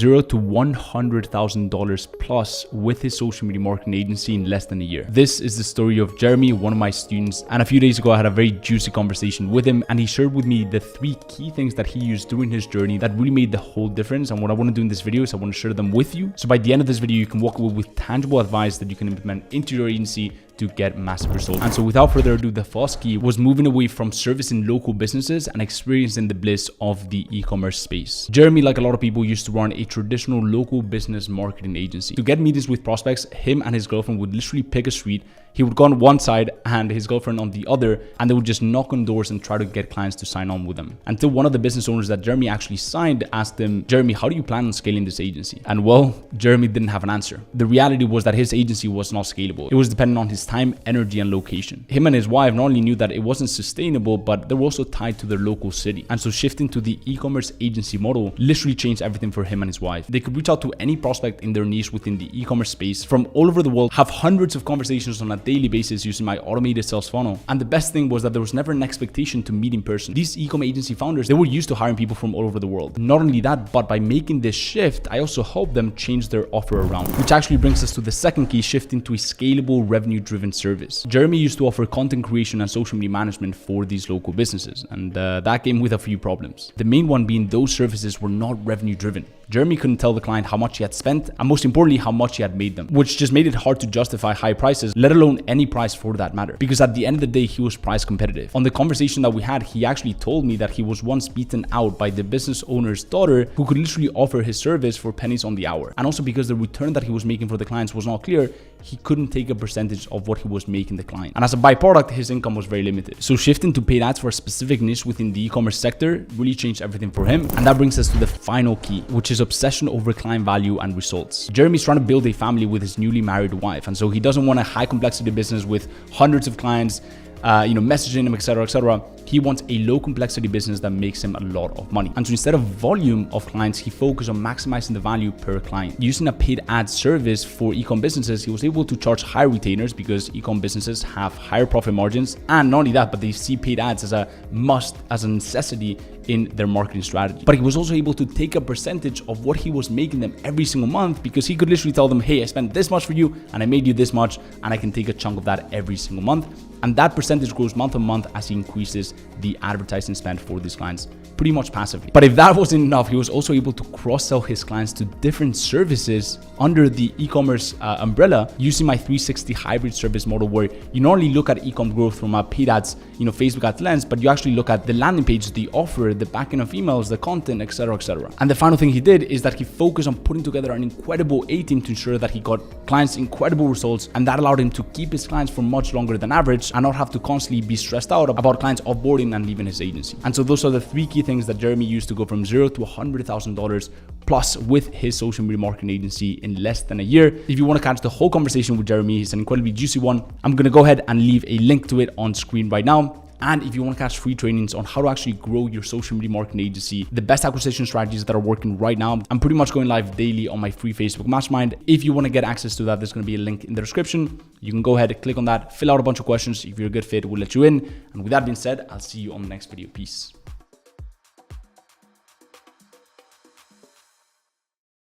$0 to $100,000 plus with his social media marketing agency in less than a year. This is the story of Jeremy, one of my students, and a few days ago I had a very juicy conversation with him, and he shared with me the 3 key things that he used during his journey that really made the whole difference. And what I want to do in this video is I want to share them with you, so by the end of this video you can walk away with tangible advice that you can implement into your agency to get massive results. And so without further ado, the first key was moving away from servicing local businesses and experiencing the bliss of the e-commerce space. Jeremy, like a lot of people, used to run a traditional local business marketing agency. To get meetings with prospects, him and his girlfriend would literally pick a street. He would go on one side and his girlfriend on the other, and they would just knock on doors and try to get clients to sign on with them. Until one of the business owners that Jeremy actually signed asked him, "Jeremy, how do you plan on scaling this agency?" And well, Jeremy didn't have an answer. The reality was that his agency was not scalable. It was dependent on his time, energy, and location. Him and his wife not only knew that it wasn't sustainable, but they were also tied to their local city. And so shifting to the e-commerce agency model literally changed everything for him and his wife. They could reach out to any prospect in their niche within the e-commerce space from all over the world, have hundreds of conversations on a daily basis using my automated sales funnel. And the best thing was that there was never an expectation to meet in person. These e-com agency founders, they were used to hiring people from all over the world. Not only that, but by making this shift, I also helped them change their offer around, which actually brings us to the second key, shifting to a scalable revenue-driven service. Jeremy used to offer content creation and social media management for these local businesses, and that came with a few problems. The main one being those services were not revenue-driven. Jeremy couldn't tell the client how much he had spent, and most importantly, how much he had made them, which just made it hard to justify high prices, let alone any price for that matter, because at the end of the day, he was price competitive. On the conversation that we had, he actually told me that he was once beaten out by the business owner's daughter, who could literally offer his service for pennies on the hour. And also because the return that he was making for the clients was not clear, he couldn't take a percentage of what he was making the client. And as a byproduct, his income was very limited. So shifting to paid ads for a specific niche within the e-commerce sector really changed everything for him. And that brings us to the final key, which is obsession over client value and results. Jeremy's trying to build a family with his newly married wife. And so he doesn't want a high complexity business with hundreds of clients, messaging him, etc., etc. He wants a low complexity business that makes him a lot of money. And so instead of volume of clients, he focused on maximizing the value per client. Using a paid ad service for e-com businesses, he was able to charge higher retainers because e-com businesses have higher profit margins. And not only that, but they see paid ads as a must, as a necessity in their marketing strategy. But he was also able to take a percentage of what he was making them every single month, because he could literally tell them, "Hey, I spent this much for you and I made you this much, and I can take a chunk of that every single month." And that percentage grows month on month as he increases the advertising spend for these clients pretty much passively. But if that wasn't enough, he was also able to cross-sell his clients to different services under the e-commerce umbrella using my 360 hybrid service model, where you not only look at e-com growth from a paid ads, Facebook ads lens, but you actually look at the landing page, the offer, the backend of emails, the content, etc., etc. And the final thing he did is that he focused on putting together an incredible A-team to ensure that he got clients incredible results, and that allowed him to keep his clients for much longer than average and not have to constantly be stressed out about clients offboarding and leaving his agency. And so those are the 3 key things that Jeremy used to go from $0 to $100,000 plus with his social media marketing agency in less than a year. If you want to catch the whole conversation with Jeremy, it's an incredibly juicy one. I'm going to go ahead and leave a link to it on screen right now. And if you want to catch free trainings on how to actually grow your social media marketing agency, the best acquisition strategies that are working right now, I'm pretty much going live daily on my free Facebook mastermind. If you want to get access to that, there's going to be a link in the description. You can go ahead and click on that, fill out a bunch of questions. If you're a good fit, we'll let you in. And with that being said, I'll see you on the next video. Peace.